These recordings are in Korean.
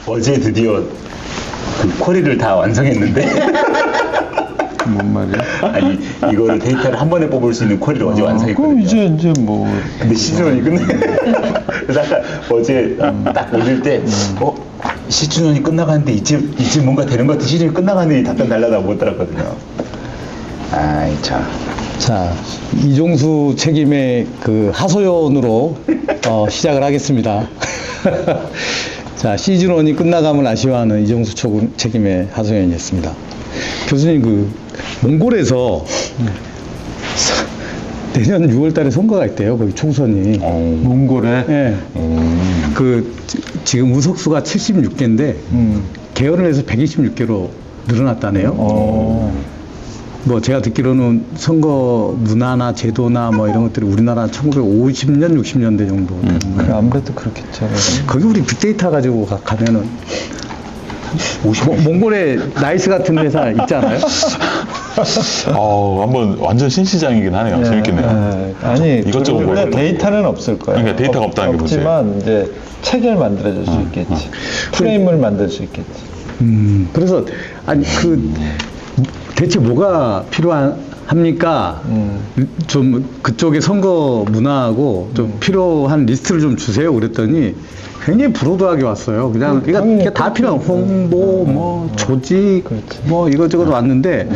어제 드디어 그 쿼리를 다 완성했는데 뭔 말이야? 아니 이거를 데이터를 한 번에 뽑을 수 있는 쿼리를 어제 그럼 완성했거든요. 이제 뭐 근데 시즌원이 끝내. 그래서 아까 어제 딱 올릴 때 시즌원이 끝나가는데 이제 뭔가 되는 것 같아. 시즌이 끝나가는데 이 답변 달라다 못 들었거든요. 아이 참. 자, 이종수 책임의 그 하소연으로 시작을 하겠습니다. 자, 시즌 1이 끝나감을 아쉬워하는 이종수 책임의 하소연이었습니다. 교수님, 그 몽골에서 내년 6월 달에 선거가 있대요. 거기 총선이. 몽골에 예. 그 지금 의석수가 76개인데 개헌을 해서 126개로 늘어났다네요. 뭐 제가 듣기로는 선거 문화나 제도나 뭐 이런 것들이 우리나라 1950년, 60년대 정도 되는 거예요. 아무래도 그렇겠죠. 거기 우리 빅데이터 가지고 가면은 몽골에 나이스 같은 회사 있잖아요. 한번 완전 신시장이긴 하네요. 재밌겠네요. 아니, 이것저것 근데 뭘 데이터는 없을 거예요. 그러니까 데이터가 없다는 게 문제예요. 없지만 이제 책을 만들어줄 수 있겠지. 프레임을 만들 수 있겠지. 그래서 아니 그 대체 뭐가 필요합니까? 좀 그쪽의 선거 문화하고 좀 필요한 리스트를 좀 주세요. 그랬더니 굉장히 브로드하게 왔어요. 그냥 이게 다 필요한 홍보, 뭐 조직, 그렇지. 뭐 이것저것 왔는데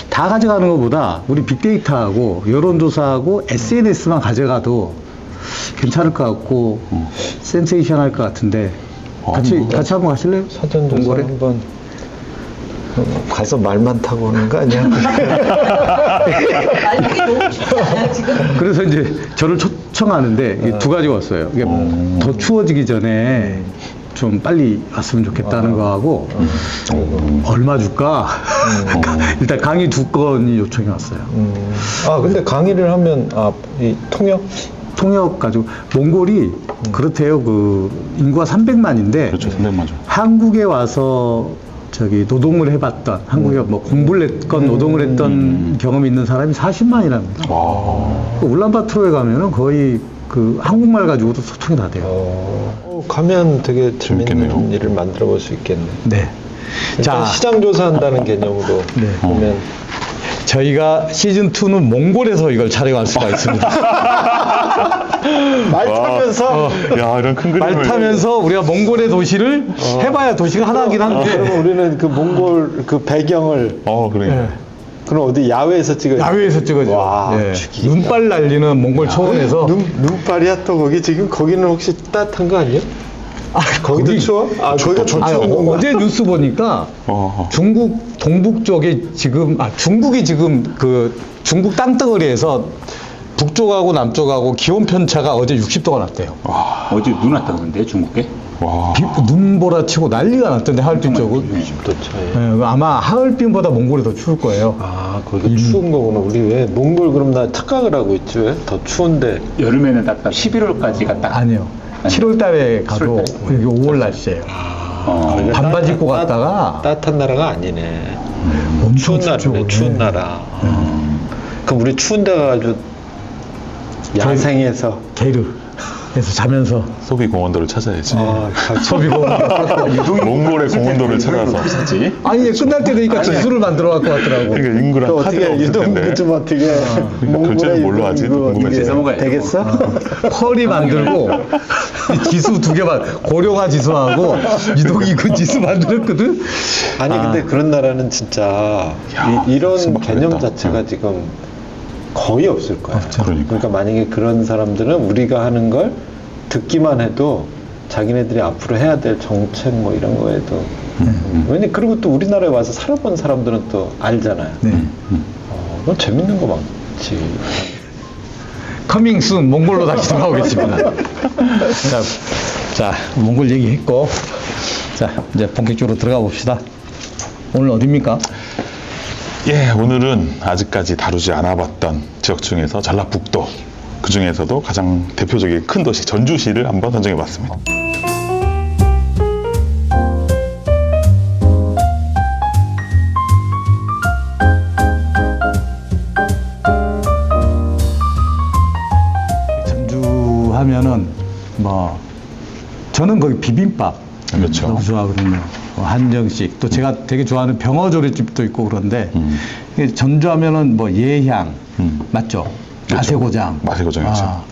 다 가져가는 것보다 우리 빅데이터하고 여론조사하고 SNS만 가져가도 괜찮을 것 같고 센세이션할 것 같은데 같이 한번 가실래요? 사전조사 몽골에? 한번 가서 말만 타고 오는 거 아니야? 말이 너무 쉽지 않아요, 지금? 그래서 이제 저를 초청하는데 이게 두 가지 왔어요. 이게 더 추워지기 전에 좀 빨리 왔으면 좋겠다는 거하고 얼마 줄까? 일단 강의 2건이 요청이 왔어요. 근데 강의를 하면 이 통역 가지고 몽골이 그렇대요. 그 인구가 300만인데 그렇죠. 300만죠. 한국에 와서 저기 노동을 해봤던 한국에 뭐 공부를 했건 노동을 했던 경험이 있는 사람이 40만이라는 거죠. 울란바토르에 가면은 거의 그 한국말 가지고도 소통이 다 돼요. 가면 되게 재밌는 재밌겠네요. 일을 만들어 볼 수 있겠네. 네. 일단 시장 조사한다는 개념으로 네. 보면 저희가 시즌 2는 몽골에서 이걸 촬영할 수가 있습니다. 말 타면서 야, 이런 큰 그림을. 말 타면서 우리가 몽골의 도시를 해봐야 도시가 하나긴 한데 그러면 우리는 그 몽골 그 배경을 그러니까. 그럼 어디 야외에서 찍어요? 야외에서 찍어줘. 와, 예. 죽이다. 눈발 날리는 몽골 초원에서 눈발이야 또 거기 지금 거기는 혹시 따뜻한 거 아니야? 거기도 거기- 추워? 거기가 더 추운 건가? 어제 뉴스 보니까 중국 동북 쪽에 지금 중국이 지금 그 중국 땅덩어리에서 북쪽하고 남쪽하고 기온 편차가 어제 60도가 났대요. 어제 눈 왔다던데 중국에? 와. 눈보라치고 난리가 났던데 하얼빈 쪽은. 또 차이. 예, 아마 하얼빈보다 몽골이 더 추울 거예요. 거기가 추운 거구나. 우리 왜 몽골 그럼 나 착각을 하고 있지 왜? 더 추운데. 여름에는 딱 11월까지가 딱 아니요. 7월 달에 가도 7월 달에. 여기 5월 날씨예요. 반바지 입고 갔다가 따뜻한 나라가 아니네. 엄청 추운 나라네. 춥죠. 추운 네. 나라. 그럼 우리 추운 데 가가지고 야생에서 게르에서 자면서 소비 공원도를 찾아야지. 소비고 몽골의 공원도를 찾아서. 샀지? 아니 이제 끝날 때 되니까 기술을 만들어 갖고 왔더라고. 그러니까 인구랑 또 카드가 어떻게 없을 텐데. 유동부 좀 어떻게 결제는 뭘로 하지? 궁금해지네. 넘어가야죠. 되겠어? 펄이 만들고 이 지수 두 개만 고령화 지수하고 유동인구 지수 만들었거든. 아니 근데 그런 나라는 진짜 이런 신박하겠다. 개념 자체가 지금 거의 없을 거야. 그러니까 만약에 그런 사람들은 우리가 하는 걸 듣기만 해도 자기네들이 앞으로 해야 될 정책 뭐 이런 거에도 왜냐 그리고 또 우리나라에 와서 살아본 사람들은 또 알잖아요. 그건 재밌는 거 많지. 커밍 순 몽골로 다시 돌아오겠습니다. 자, 몽골 얘기했고 자 이제 본격적으로 들어가 봅시다. 오늘 어디입니까? 예, 오늘은 아직까지 다루지 않아봤던 지역 중에서 전라북도, 그 중에서도 가장 대표적인 큰 도시 전주시를 한번 선정해봤습니다. 전주 하면은 뭐 저는 거기 비빔밥 그렇죠. 너무 좋아하거든요. 한정식 또 제가 되게 좋아하는 병어조림집도 있고 그런데 이게 전주하면은 뭐 예향 맞죠? 그렇죠. 마세고장. 마세고장이죠.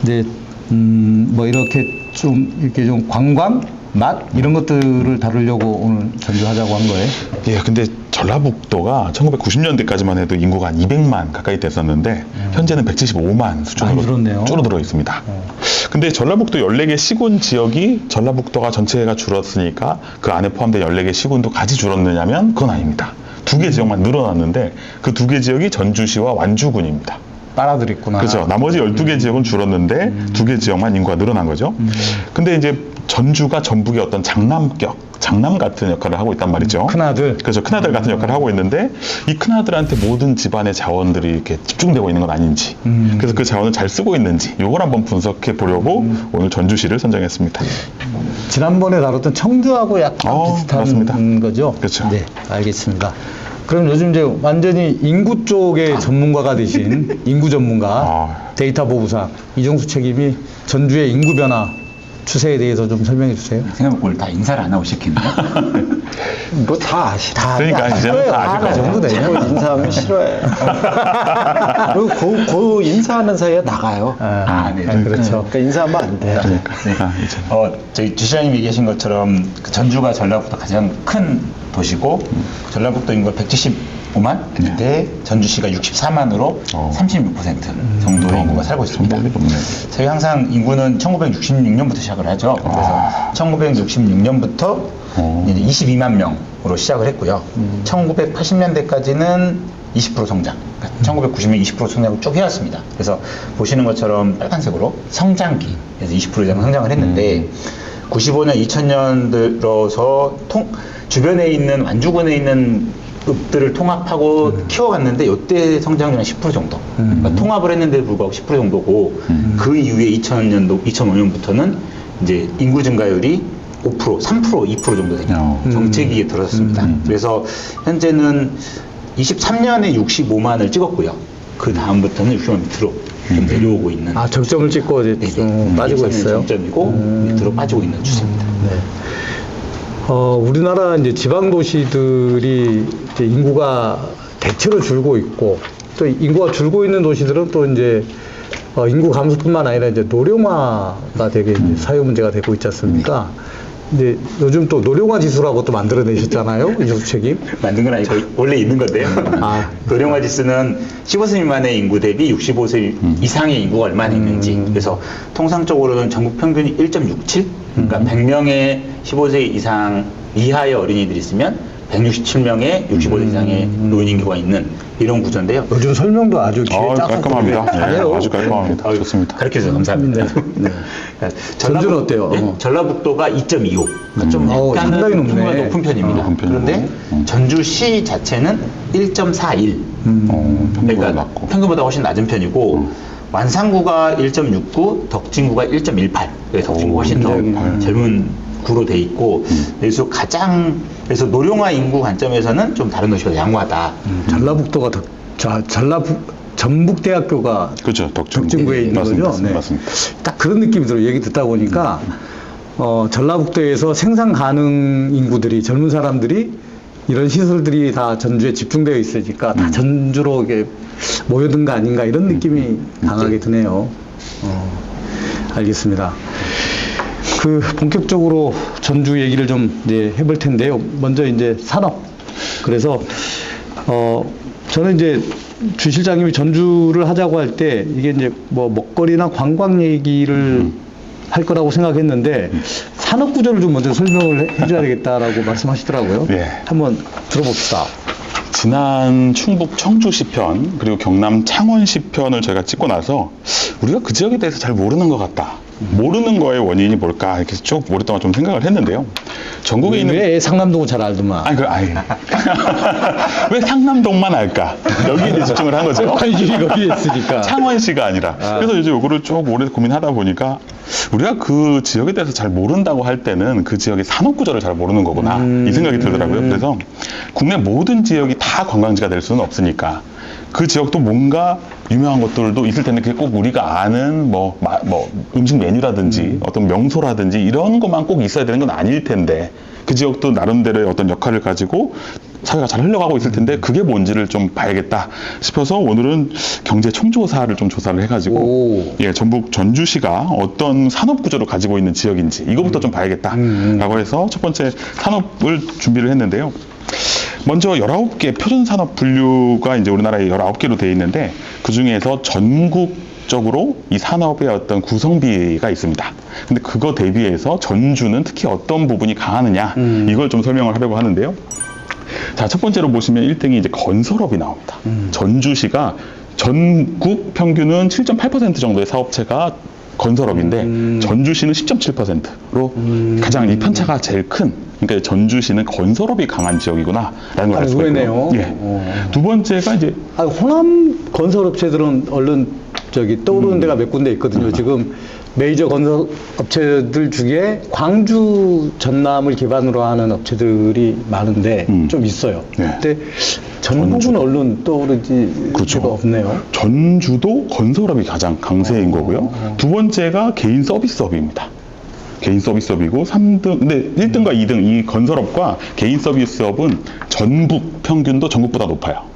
이제 뭐 이렇게 좀 관광 맛 이런 것들을 다루려고 오늘 전주하자고 한 거예요. 예, 근데 전라북도가 1990년대까지만 해도 인구가 한 200만 가까이 됐었는데 현재는 175만 수준으로 많이 줄었네요. 줄어들어 있습니다. 근데 전라북도 14개 시군 지역이 전라북도가 전체가 줄었으니까 그 안에 포함된 14개 시군도 같이 줄었느냐면 그건 아닙니다. 2개 지역만 늘어났는데 그 2개 지역이 전주시와 완주군입니다. 빨아들였구나. 그렇죠. 나머지 12개 지역은 줄었는데 2개 지역만 인구가 늘어난 거죠. 근데 이제 전주가 전북의 어떤 장남 같은 역할을 하고 있단 말이죠. 큰아들. 그렇죠. 큰아들 같은 역할을 하고 있는데 이 큰아들한테 모든 집안의 자원들이 이렇게 집중되고 있는 건 아닌지 그래서 그 자원을 잘 쓰고 있는지 이걸 한번 분석해 보려고 오늘 전주시를 선정했습니다. 지난번에 다뤘던 청주하고 약간 비슷한 맞습니다. 거죠? 그렇죠. 네, 알겠습니다. 그럼 요즘 이제 완전히 인구 쪽의 전문가가 되신 인구 전문가 데이터 보부상 이종수 책임이 전주의 인구 변화 추세에 대해서 좀 설명해 주세요. 생각해보면 오늘 다 인사를 안 하고 시켰네요. 뭐 다 아시. 다 그러니까 이제는 다 아실 그 거예요. 정도 되면 인사하면 싫어해. 그리고 그 인사하는 사이에 나가요. 네. 그렇죠. 그러니까 인사하면 안 돼. 이제는. 저희 주시장님 얘기하신 것처럼 그 전주가 전라북도 가장 큰 도시고 전라북도 인구가 175만인데 전주시가 64만으로 36% 정도의 인구가 살고 있습니다. 저희 항상 인구는 1966년부터 시작을 하죠. 그래서 1966년부터 이제 22만 명으로 시작을 했고요. 1980년대까지는 20% 성장. 그러니까 1990년 20% 성장을 쭉 해왔습니다. 그래서 보시는 것처럼 빨간색으로 성장기에서 20% 이상 성장을 했는데 95년, 2000년 들어서 주변에 있는 완주군에 있는 읍들을 통합하고 키워갔는데 이때 성장률은 10% 정도. 그러니까 통합을 했는데도 불구하고 10% 정도고 그 이후에 2000년도, 2005년부터는 이제 인구 증가율이 5%, 3%, 2% 정도 되는 정체기에 들어섰습니다. 그래서 현재는 23년에 65만을 찍었고요. 그 다음부터는 60만 밑으로 좀 내려오고 있는. 적점을 찍고 이제 좀 빠지고 있어요. 정점이고 밑으로 빠지고 있는 추세입니다. 우리나라 이제 지방 도시들이 이제 인구가 대체로 줄고 있고 또 인구가 줄고 있는 도시들은 또 이제 인구 감소뿐만 아니라 이제 노령화가 되게 이제 사회 문제가 되고 있지 않습니까? 근데 요즘 또 노령화 지수라고 또 만들어내셨잖아요, 이종수 책임. 만든 건 아니고 원래 있는 건데요. 노령화 지수는 15세 미만의 인구 대비 65세 이상의 인구가 얼마나 있는지. 그래서 통상적으로는 전국 평균이 1.67. 그러니까 100명의 15세 이상 이하의 어린이들이 있으면 167명의 65세 이상의 노인인구가 있는 이런 구조인데요. 요즘 설명도 아주 깔끔합니다. 잘해요. 아주 깔끔합니다. 좋습니다. 가르쳐주셔서 감사합니다. 전주는 어때요? 네? 전라북도가 2.25. 그러니까 좀 상당히 약간은 높네. 평균보다 높은 편입니다. 높은 편이고. 그런데 전주시 자체는 1.41. 평균보다 그러니까 낮고. 평균보다 훨씬 낮은 편이고 완산구가 1.69, 덕진구가 1.18. 덕진구가 훨씬 더 젊은 구로 돼 있고 그래서 그래서 노령화 인구 관점에서는 좀 다른 도시가 양호하다. 전라북도가 전북대학교가 그렇죠. 덕진구에 있는 맞습니다. 거죠. 네. 맞습니다. 딱 그런 느낌이 들어요. 얘기 듣다 보니까 전라북도에서 생산 가능 인구들이 젊은 사람들이 이런 시설들이 다 전주에 집중되어 있으니까 다 전주로 이게 모여든 거 아닌가 이런 느낌이 강하게 드네요. 알겠습니다. 본격적으로 전주 얘기를 좀 이제 해볼 텐데요. 먼저 이제 산업. 그래서 저는 이제 주 실장님이 전주를 하자고 할 때 이게 이제 뭐 먹거리나 관광 얘기를 할 거라고 생각했는데 산업 구조를 좀 먼저 설명을 해줘야 되겠다라고 말씀하시더라고요. 예. 한번 들어봅시다. 지난 충북 청주시 편 그리고 경남 창원시 편을 저희가 찍고 나서 우리가 그 지역에 대해서 잘 모르는 것 같다. 모르는 거의 원인이 뭘까 이렇게 쭉 오랫동안 좀 생각을 했는데요. 전국에 있는 왜 상남동은 잘 알더만. 왜 상남동만 알까? 여기에 이제 집중을 한 거죠. 관심이 거기에 있으니까. 창원시가 아니라. 그래서 이제 이거를 쭉 오래 고민하다 보니까 우리가 그 지역에 대해서 잘 모른다고 할 때는 그 지역의 산업 구조를 잘 모르는 거구나 이 생각이 들더라고요. 그래서 국내 모든 지역이 다 관광지가 될 수는 없으니까 그 지역도 뭔가 유명한 것들도 있을 텐데 그게 꼭 우리가 아는 뭐 음식 메뉴라든지 어떤 명소라든지 이런 것만 꼭 있어야 되는 건 아닐 텐데 그 지역도 나름대로의 어떤 역할을 가지고 사회가 잘 흘러가고 있을 텐데 그게 뭔지를 좀 봐야겠다 싶어서 오늘은 경제 총조사를 좀 조사를 해가지고 예, 전북 전주시가 어떤 산업 구조를 가지고 있는 지역인지 이거부터 좀 봐야겠다라고 해서 첫 번째 산업을 준비를 했는데요. 먼저 19개 표준 산업 분류가 이제 우리나라에 19개로 되어 있는데 그 중에서 전국적으로 이 산업의 어떤 구성비가 있습니다. 근데 그거 대비해서 전주는 특히 어떤 부분이 강하느냐 이걸 좀 설명을 하려고 하는데요. 자, 첫 번째로 보시면 1등이 이제 건설업이 나옵니다. 전주시가 전국 평균은 7.8% 정도의 사업체가 건설업인데 전주시는 10.7%로 가장 이 편차가 제일 큰. 그러니까 전주시는 건설업이 강한 지역이구나라는 걸 알 수가 있고요. 예. 두 번째가 이제 호남 건설업체들은 얼른 저기 떠오르는 데가 몇 군데 있거든요. 지금 메이저 건설업체들 중에 광주 전남을 기반으로 하는 업체들이 많은데 좀 있어요. 네. 근데 전북은 얼른 떠오르지 그렇죠. 가 없네요. 전주도 건설업이 가장 강세인 거고요. 두 번째가 개인 서비스업입니다. 개인 서비스업이고 3등, 근데 1등과 2등 이 건설업과 개인 서비스업은 전북 평균도 전국보다 높아요.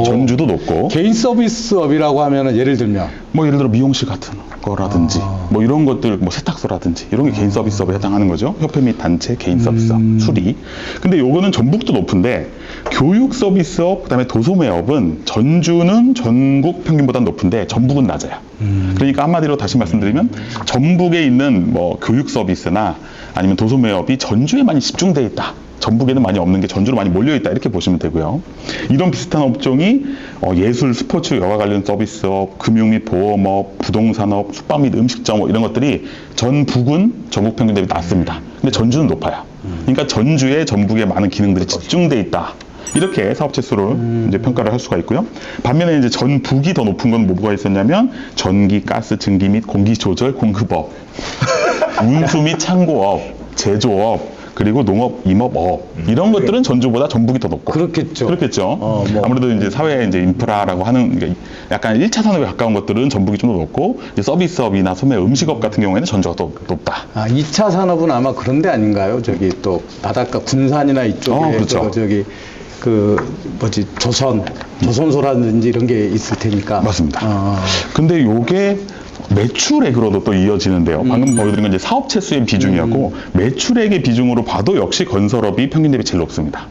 전주도 높고 개인 서비스업이라고 하면은 예를 들면 뭐 예를 들어 미용실 같은 거라든지 뭐 이런 것들 뭐 세탁소라든지 이런 게 개인 서비스업에 해당하는 거죠. 협회 및 단체 개인 서비스업 수리. 근데 요거는 전북도 높은데 교육 서비스업 그다음에 도소매업은 전주는 전국 평균보다 높은데 전북은 낮아요. 그러니까 한마디로 다시 말씀드리면 전북에 있는 뭐 교육 서비스나 아니면 도소매업이 전주에 많이 집중돼 있다. 전북에는 많이 없는 게 전주로 많이 몰려있다 이렇게 보시면 되고요. 이런 비슷한 업종이 예술, 스포츠, 여가 관련 서비스업, 금융 및 보험업, 부동산업, 숙박 및 음식점 이런 것들이 전북은 전국 평균 대비 낮습니다. 근데 전주는 높아요. 그러니까 전주에 전북에 많은 기능들이 집중돼 있다. 이렇게 사업체 수를 이제 평가를 할 수가 있고요. 반면에 이제 전북이 더 높은 건 뭐가 있었냐면 전기, 가스, 증기 및 공기 조절 공급업, 운수 및 창고업, 제조업, 그리고 농업, 임업업 이런 것들은 전주보다 전북이 더 높고 그렇겠죠. 그렇겠죠. 아무래도 이제 사회 이제 인프라라고 하는 그러니까 약간 1차 산업에 가까운 것들은 전북이 좀 더 높고 이제 서비스업이나 소매 음식업 같은 경우에는 전주가 더 높다. 2차 산업은 아마 그런 데 아닌가요? 저기 또 바닷가 군산이나 이쪽에 그렇죠. 저기 그 뭐지 조선소라든지 이런 게 있을 테니까. 맞습니다. 근데 요게 매출액으로도 또 이어지는데요. 방금 보여드린 건 이제 사업체 수의 비중이었고 매출액의 비중으로 봐도 역시 건설업이 평균 대비 제일 높습니다.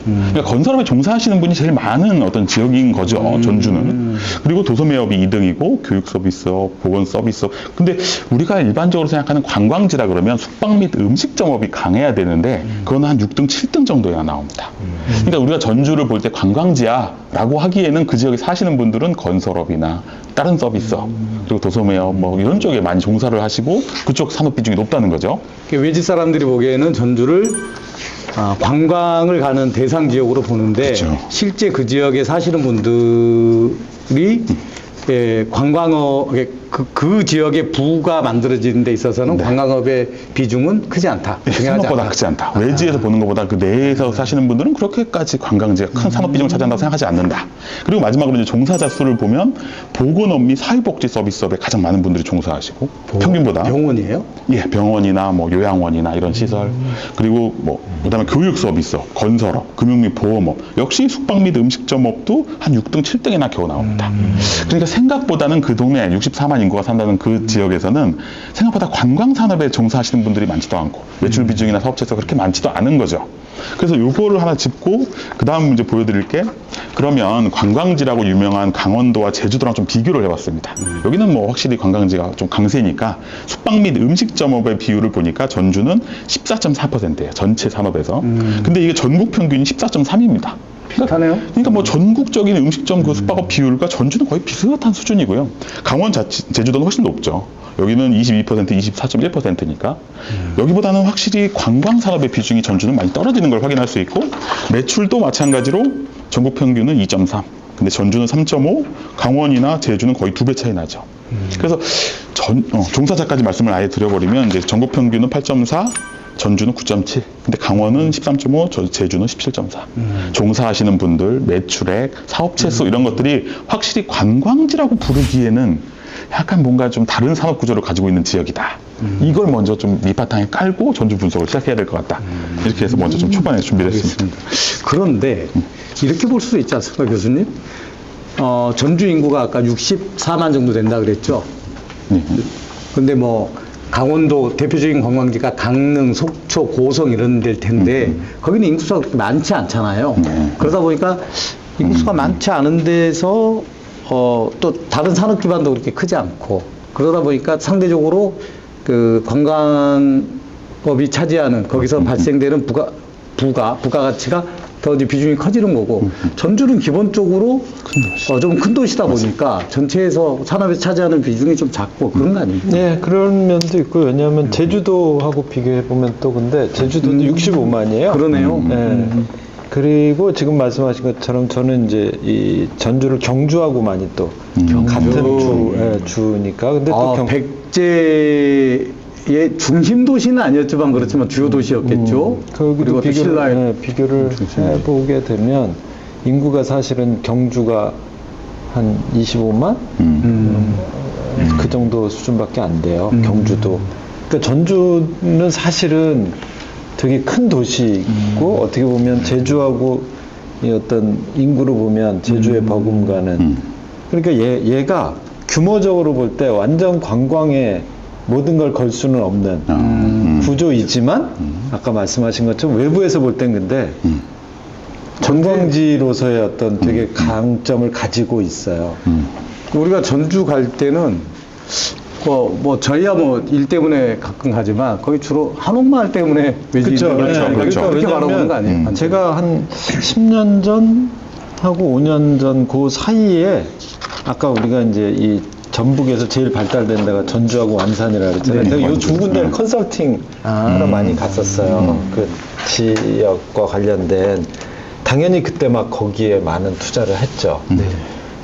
그러니까 건설업에 종사하시는 분이 제일 많은 어떤 지역인 거죠. 전주는. 그리고 도소매업이 2등이고 교육 서비스업, 보건 서비스업. 근데 우리가 일반적으로 생각하는 관광지라 그러면 숙박 및 음식점업이 강해야 되는데 그건 한 6등, 7등 정도야 나옵니다. 그러니까 우리가 전주를 볼 때 관광지야라고 하기에는 그 지역에 사시는 분들은 건설업이나 다른 서비스업 그리고 도소매업 뭐 이런 쪽에 많이 종사를 하시고 그쪽 산업 비중이 높다는 거죠. 외지 사람들이 보기에는 전주를 관광을 가는 대상 지역으로 보는데 그렇죠. 실제 그 지역에 사시는 분들이 그 지역의 부가 만들어지는 데 있어서는 관광업의 비중은 크지 않다. 생각보다 크지 않다. 외지에서 보는 것보다 그 내에서 사시는 분들은 그렇게까지 관광지가 큰 산업 비중을 차지한다고 생각하지 않는다. 그리고 마지막으로 이제 종사자 수를 보면 보건업 및 사회복지 서비스업에 가장 많은 분들이 종사하시고 평균보다 병원이에요? 예, 병원이나 뭐 요양원이나 이런 시설 그리고 뭐 그다음에 교육 서비스업, 건설업, 금융 및 보험업 역시 숙박 및 음식점업도 한 6등, 7등이나 겨우 나옵니다. 그러니까 생각보다는 그 동네 64만 인구가 산다는 그 지역에서는 생각보다 관광 산업에 종사하시는 분들이 많지도 않고 매출 비중이나 사업체에서 그렇게 많지도 않은 거죠. 그래서 요거를 하나 짚고 그 다음 문제 보여드릴게. 그러면 관광지라고 유명한 강원도와 제주도랑 좀 비교를 해봤습니다. 여기는 뭐 확실히 관광지가 좀 강세니까 숙박 및 음식점업의 비율을 보니까 전주는 14.4%예요. 전체 산업에서. 근데 이게 전국 평균이 14.3입니다. 비슷하네요. 그러니까 뭐 전국적인 음식점 그 숙박업 비율과 전주는 거의 비슷한 수준이고요. 강원, 제주도는 훨씬 높죠. 여기는 22%, 24.1%니까 여기보다는 확실히 관광 산업의 비중이 전주는 많이 떨어지는 걸 확인할 수 있고 매출도 마찬가지로 전국 평균은 2.3. 근데 전주는 3.5, 강원이나 제주는 거의 2배 차이 나죠. 그래서 종사자까지 말씀을 아예 드려버리면 이제 전국 평균은 8.4, 전주는 9.7, 근데 강원은 13.5, 제주는 17.4. 종사하시는 분들, 매출액, 사업체 수 이런 것들이 확실히 관광지라고 부르기에는 약간 뭔가 좀 다른 산업 구조를 가지고 있는 지역이다. 이걸 먼저 좀 밑바탕에 깔고 전주 분석을 시작해야 될 것 같다. 이렇게 해서 먼저 좀 초반에 준비를 했습니다. 그런데 이렇게 볼 수도 있지 않습니까, 교수님? 전주 인구가 아까 64만 정도 된다 그랬죠? 네. 근데 뭐 강원도 대표적인 관광지가 강릉, 속초, 고성 이런 데일 텐데 거기는 인구수가 그렇게 많지 않잖아요. 그러다 보니까 인구수가 많지 않은 데서 또 다른 산업 기반도 그렇게 크지 않고 그러다 보니까 상대적으로 그 관광업이 차지하는 거기서 발생되는 부가가치가 더 이제 비중이 커지는 거고 전주는 기본적으로 좀 큰 도시다 보니까 전체에서 산업에서 차지하는 비중이 좀 작고 그런 거 아닙니까? 네, 그런 면도 있고 왜냐하면 제주도하고 비교해 보면 또 근데 제주도도 65만이에요. 그러네요. 네. 그리고 지금 말씀하신 것처럼 저는 이제 이 전주를 경주하고 많이 또 같은 주니까 근데 또 백제의 중심 도시는 아니었지만 그렇지만 주요 도시였겠죠. 그리고 또 신라의 비교를 해보게 되면 인구가 사실은 경주가 한 25만 그 정도 수준밖에 안 돼요. 경주도. 그러니까 전주는 사실은 되게 큰 도시고 어떻게 보면 제주하고 이 어떤 인구로 보면 제주의 버금가는 그러니까 얘가 규모적으로 볼 때 완전 관광에 모든 걸 걸 수는 없는 구조이지만 아까 말씀하신 것처럼 외부에서 볼 땐 근데 관광지로서의 어떤 되게 강점을 가지고 있어요. 우리가 전주 갈 때는 뭐 저희야 뭐 일 때문에 가끔 가지만 거기 주로 한옥마을 때문에 그렇죠. 그렇게 바라보는 거 아니에요? 제가 한 10년 전 하고 5년 전 그 사이에 아까 우리가 이제 이 전북에서 제일 발달된 데가 전주하고 완산이라 그랬잖아요. 제가 이 두 군데를 컨설팅 하러 많이 갔었어요. 그 지역과 관련된 당연히 그때 막 거기에 많은 투자를 했죠.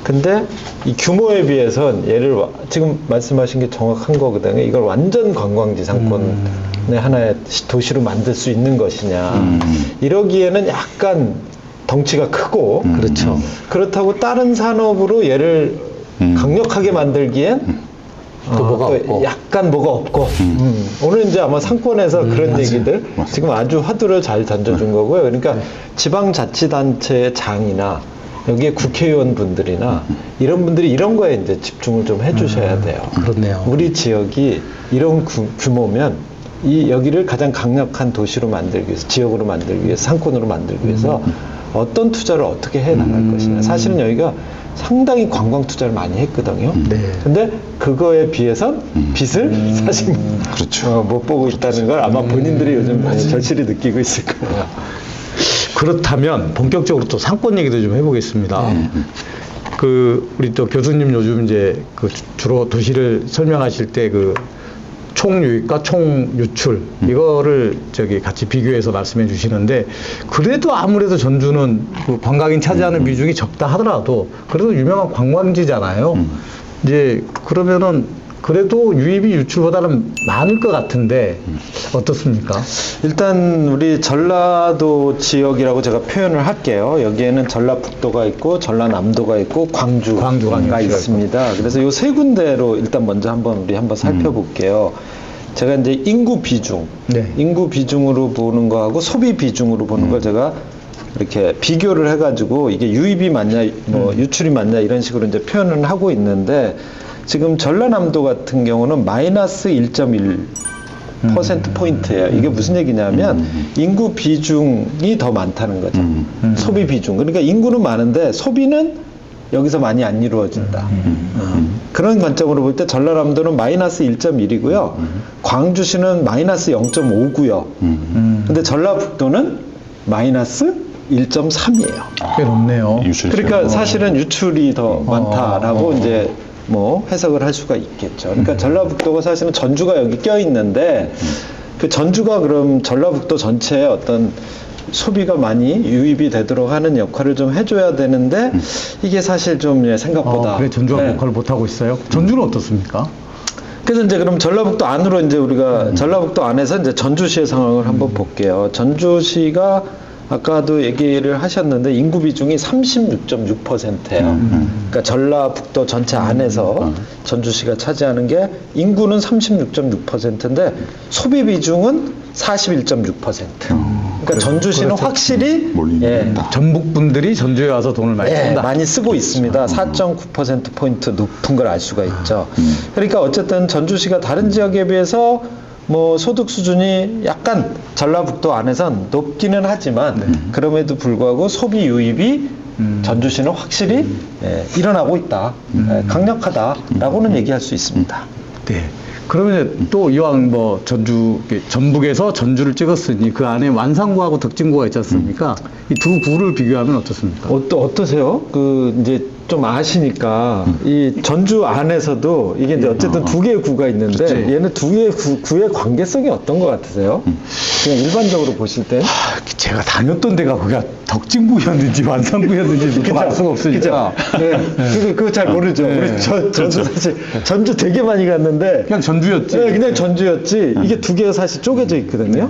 근데 이 규모에 비해선 지금 말씀하신 게 정확한 거거든요. 이걸 완전 관광지 상권의 하나의 도시로 만들 수 있는 것이냐. 이러기에는 약간 덩치가 크고 그렇죠. 그렇다고 다른 산업으로 얘를 강력하게 만들기엔 또 약간 뭐가 없고 오늘 이제 아마 상권에서 그런 얘기들 지금 아주 화두를 잘 던져준 거고요. 그러니까 지방자치단체의 장이나 여기에 국회의원 분들이나 이런 분들이 이런 거에 이제 집중을 좀 해주셔야 돼요. 그렇네요. 우리 지역이 이런 규모면 여기를 가장 강력한 도시로 만들기 위해서, 지역으로 만들기 위해서, 상권으로 만들기 위해서 어떤 투자를 어떻게 해 나갈 것이냐. 사실은 여기가 상당히 관광 투자를 많이 했거든요. 근데 그거에 비해서 빚을 사실 그렇죠. 못 보고 있다는 걸 아마 본인들이 요즘 절실히 느끼고 있을 거예요. 그렇다면 본격적으로 또 상권 얘기도 좀 해보겠습니다. 우리 또 교수님 요즘 이제 주로 도시를 설명하실 때 총유입과 총유출 이거를 같이 비교해서 말씀해 주시는데 그래도 아무래도 전주는 관광인 차지하는 비중이 적다 하더라도 그래도 유명한 관광지잖아요. 이제 그러면은 그래도 유입이 유출보다는 많을 것 같은데 어떻습니까? 일단 우리 전라도 지역이라고 제가 표현을 할게요. 여기에는 전라북도가 있고 전라남도가 있고 광주가 있습니다. 그래서 이 세 군데로 일단 먼저 우리 한번 살펴볼게요. 제가 이제 인구 비중으로 보는 거하고 소비 비중으로 보는 걸 제가 이렇게 비교를 해가지고 이게 유입이 맞냐, 유출이 맞냐 이런 식으로 이제 표현을 하고 있는데 지금 전라남도 같은 경우는 마이너스 1.1%포인트예요. 이게 무슨 얘기냐면 인구 비중이 더 많다는 거죠. 소비 비중. 그러니까 인구는 많은데 소비는 여기서 많이 안 이루어진다. 그런 관점으로 볼 때 전라남도는 마이너스 1.1이고요. 광주시는 마이너스 0.5고요. 근데 전라북도는 마이너스 1.3이에요. 꽤 높네요. 그러니까 사실은 유출이 더 많다라고 이제 해석을 할 수가 있겠죠. 그러니까 전라북도가 사실은 전주가 여기 껴 있는데 그 전주가 그럼 전라북도 전체에 어떤 소비가 많이 유입이 되도록 하는 역할을 좀 해줘야 되는데 이게 사실 좀 생각보다 그래 전주가 그걸 못하고 있어요? 전주는 어떻습니까? 그래서 이제 그럼 전라북도 안으로 이제 우리가 전라북도 안에서 이제 전주시의 상황을 한번 볼게요. 전주시가 아까도 얘기를 하셨는데 인구 비중이 36.6%예요. 그러니까 전라북도 전체 안에서 전주시가 차지하는 게 인구는 36.6%인데 소비 비중은 41.6%. 그러니까 전주시는 확실히 예, 전북 분들이 전주에 와서 돈을 많이 예, 쓴다. 많이 쓰고 있습니다. 4.9%포인트 높은 걸 알 수가 있죠. 그러니까 어쨌든 전주시가 다른 지역에 비해서 뭐 소득 수준이 약간 전라북도 안에선 높기는 하지만 그럼에도 불구하고 소비 유입이 전주시는 확실히 예, 일어나고 있다. 예, 강력하다라고는 얘기할 수 있습니다. 네. 그러면 또 이왕 뭐 전북에서 전주를 찍었으니 그 안에 완산구하고 덕진구가 있지 않습니까? 이 두 구를 비교하면 어떻습니까? 어떠세요? 그 이제 좀 아시니까 이 전주 안에서도 이게 이제 어쨌든 두 개의 구가 있는데 그렇지. 얘는 두 개의 구의 관계성이 어떤 것 같으세요? 그냥 일반적으로 보실 때. 제가 다녔던 데가 거기가 덕진구였는지 완산구였는지 알 수가 없으니까. 네. 그거 잘 모르죠. 우리 저도 사실 전주 되게 많이 갔는데 그냥 전주였지. 네, 그냥 전주였지. 이게 두 개가 사실 쪼개져 있거든요.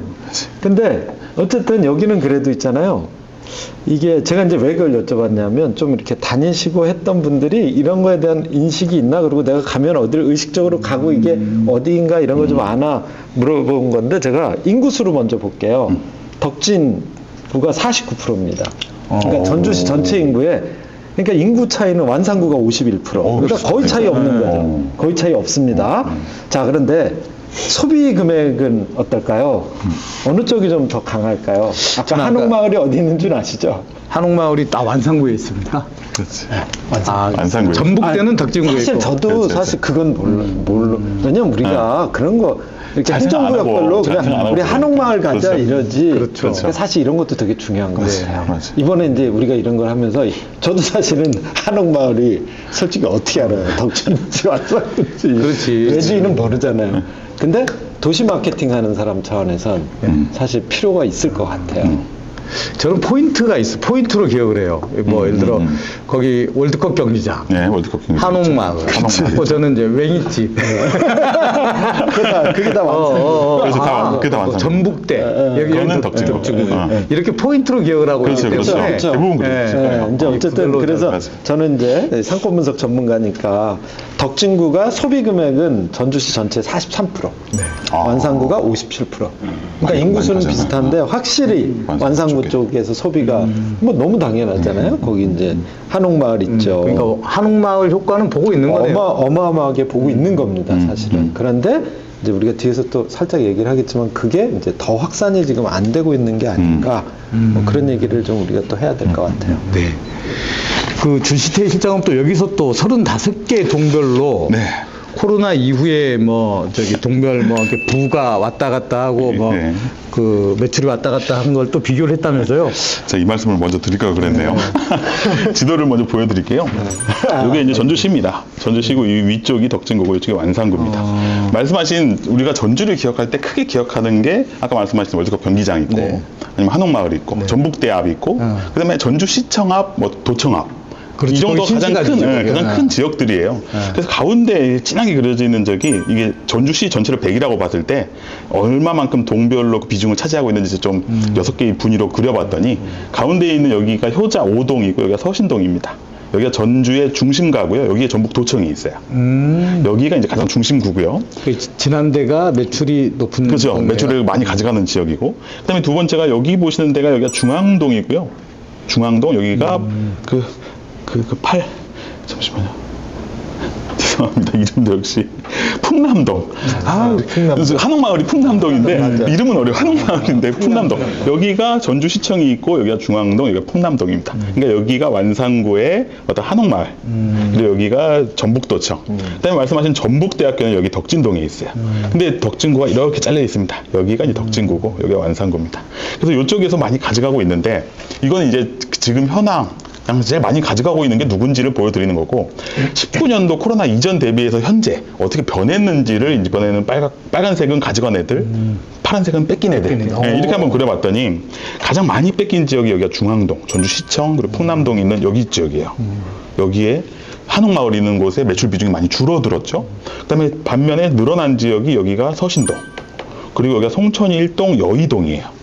근데 어쨌든 여기는 그래도 있잖아요. 이게 제가 이제 왜 그걸 여쭤봤냐면 좀 이렇게 다니시고 했던 분들이 이런 거에 대한 인식이 있나, 그리고 내가 가면 어디를 의식적으로 가고 이게 어디인가 이런 거 좀 아나 물어본 건데, 제가 인구수로 먼저 볼게요. 덕진구가 49%입니다. 그러니까 전주시 전체 인구에, 그러니까 인구 차이는 완산구가 51%. 그러니까 거의 차이 없는 거죠. 거의 차이 없습니다. 자, 그런데 소비 금액은 어떨까요? 어느 쪽이 좀 더 강할까요? 아까 한옥마을이 어디 있는 줄 아시죠? 한옥마을이 다 완산구에 있습니다. 그렇지. 완산구. 전북대는 덕진구에 사실 있고. 저도 그렇지, 사실 그건 몰라. 왜냐면 우리가 그런 거 이렇게 자세는 안 하고, 행정구역별로 자세는 안 그냥 하고 우리 한옥마을 가자 그렇죠. 이러지. 그렇죠. 그러니까 사실 이런 것도 되게 중요한 것 같아요. 맞아요. 이번에 이제 우리가 이런 걸 하면서 저도 사실은 한옥마을이 솔직히 어떻게 알아요? 덕진인지 완산구인지. 그렇지. 외주인은 모르잖아요. 근데 도시 마케팅 하는 사람 차원에선 사실 필요가 있을 것 같아요. 저는 포인트가 있어. 포인트로 기억을 해요. 뭐 예를 들어 거기 월드컵 경기장, 네, 월드컵 경기. 한옥마을, 뭐 저는 이제 웽이집, 그게 다 완성. 그래서 그게 다 완산. 전북대, 그거는 덕진구. 이렇게 포인트로 기억을 하고 그렇죠, 있기 그렇죠. 때문에 대부분 그렇죠. 네, 이제 어쨌든 그래서 맞아요. 저는 이제 상권 분석 전문가니까 덕진구가 소비 금액은 전주시 전체 43%, 완산구가 57%. 그러니까 인구수는 많이 비슷한데 확실히 완산구 쪽에서 소비가 뭐 너무 당연하잖아요. 거기 이제 한옥마을 있죠. 그러니까 한옥마을 효과는 보고 있는 거네요. 어마어마하게 보고 있는 겁니다, 사실은. 그런데 이제 우리가 뒤에서 또 살짝 얘기를 하겠지만 그게 이제 더 확산이 지금 안 되고 있는 게 아닌가, 뭐 그런 얘기를 좀 우리가 또 해야 될 것 같아요. 네. 그 주시태 실장은 또 여기서 또 35개 동별로 네. 코로나 이후에 뭐 저기 동별 뭐 이렇게 부가 왔다 갔다 하고 뭐 네. 그 매출이 왔다 갔다 한 걸 또 비교를 했다면서요? 제가 이 말씀을 먼저 드릴까 그랬네요. 지도를 먼저 보여드릴게요. 이게 이제 전주시입니다. 전주시고 이 위쪽이 덕진구고 이쪽이 완산구입니다. 말씀하신 우리가 전주를 기억할 때 크게 기억하는 게 아까 말씀하신 월드컵 경기장 있고 아니면 한옥마을 있고 전북대 앞 있고 그다음에 전주시청 앞, 뭐 도청 앞. 그렇죠. 이 정도 거기 가장 큰, 신시가지죠, 가장 큰 지역들이에요. 그래서 가운데 진하게 그려져 있는 적이 이게 전주시 전체를 100이라고 봤을 때 얼마만큼 동별로 그 비중을 차지하고 있는지 좀 6개의 분위로 그려봤더니 가운데에 있는 여기가 효자 5동이고 여기가 서신동입니다. 여기가 전주의 중심가고요. 여기에 전북도청이 있어요. 여기가 이제 가장 중심구고요. 지난 데가 매출이 높은 그렇죠. 동네가. 매출을 많이 가져가는 지역이고. 그다음에 두 번째가 여기 보시는 데가 여기가 중앙동이고요. 중앙동 여기가 잠시만요. 죄송합니다. 이름도 역시 풍남동. 풍남동. 한옥마을이 풍남동인데 이름은 어려워. 한옥마을인데 풍남동. 여기가 전주시청이 있고 여기가 중앙동, 여기가 풍남동입니다. 그러니까 여기가 완산구의 어떤 한옥마을. 그리고 여기가 전북도청. 그다음에 말씀하신 전북대학교는 여기 덕진동에 있어요. 근데 덕진구가 이렇게 잘려 있습니다. 여기가 이제 덕진구고 여기가 완산구입니다. 그래서 이쪽에서 많이 가져가고 있는데 이건 이제 지금 현황 제일 많이 가져가고 있는 게 누군지를 보여드리는 거고 19년도 코로나 이전 대비해서 현재 어떻게 변했는지를 이번에는 빨간색은 가져간 애들 파란색은 뺏긴 애들 네, 이렇게 한번 그려봤더니 가장 많이 뺏긴 지역이 여기가 중앙동, 전주시청 그리고 풍남동 있는 여기 지역이에요. 여기에 한옥마을 있는 곳에 매출 비중이 많이 줄어들었죠. 그다음에 반면에 늘어난 지역이 여기가 서신동, 그리고 여기가 송천이 1동 여의동이에요.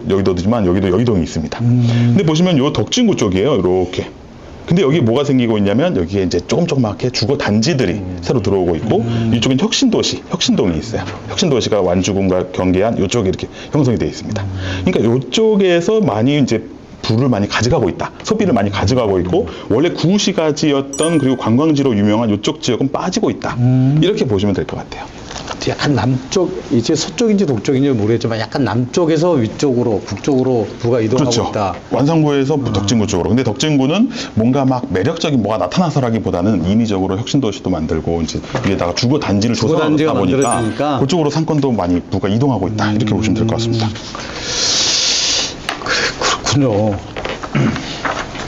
여기도지만 여기도 여의동이 있습니다. 근데 보시면 요 덕진구 쪽이에요. 이렇게. 근데 여기 뭐가 생기고 있냐면 여기에 이제 조그맣게 주거 단지들이 새로 들어오고 있고 이쪽엔 혁신동이 있어요. 혁신도시가 완주군과 경계한 이쪽에 이렇게 형성이 되어 있습니다. 그러니까 이쪽에서 많이 이제 부를 많이 가져가고 있다. 소비를 많이 가져가고 있고 원래 구시가지였던 그리고 관광지로 유명한 이쪽 지역은 빠지고 있다. 이렇게 보시면 될 것 같아요. 약간 남쪽, 이제 서쪽인지 동쪽인지 모르겠지만 약간 남쪽에서 위쪽으로, 북쪽으로 부가 이동하고 그렇죠. 있다. 완산구에서 덕진구 쪽으로. 근데 덕진구는 뭔가 막 매력적인 뭐가 나타나서라기보다는 인위적으로 혁신도시도 만들고 이제 위에다가 주거 단지를 주거 조성하다 단지가 보니까 만들어지니까. 그쪽으로 상권도 많이 부가 이동하고 있다. 이렇게 보시면 될 것 같습니다. 그렇군요.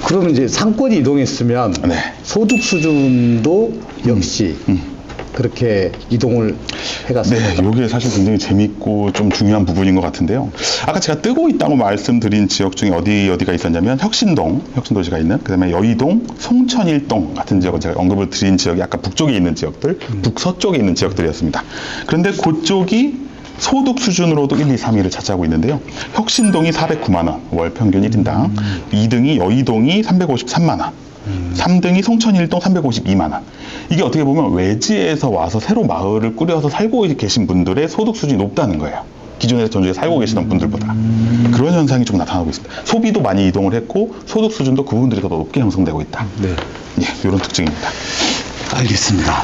그러면 이제 상권이 이동했으면 네. 소득 수준도 역시 그렇게 이동을 해갔습니다. 네, 이게 사실 굉장히 재밌고 좀 중요한 부분인 것 같은데요. 아까 제가 뜨고 있다고 말씀드린 지역 중에 어디가 있었냐면 혁신도시가 있는, 그다음에 여의동, 송천일동 같은 지역을 제가 언급을 드린 지역이 아까 북쪽에 있는 지역들, 북서쪽에 있는 지역들이었습니다. 그런데 그쪽이 소득 수준으로도 1, 2, 3위를 차지하고 있는데요. 혁신동이 409만 원, 월 평균 1인당. 2등이 여의동이 353만 원. 3등이 송천일동 352만 원. 이게 어떻게 보면 외지에서 와서 새로 마을을 꾸려서 살고 계신 분들의 소득 수준이 높다는 거예요. 기존에 전주에 살고 계시던 분들보다. 그런 현상이 좀 나타나고 있습니다. 소비도 많이 이동을 했고 소득 수준도 그분들이 더 높게 형성되고 있다. 네. 예, 이런 특징입니다. 알겠습니다.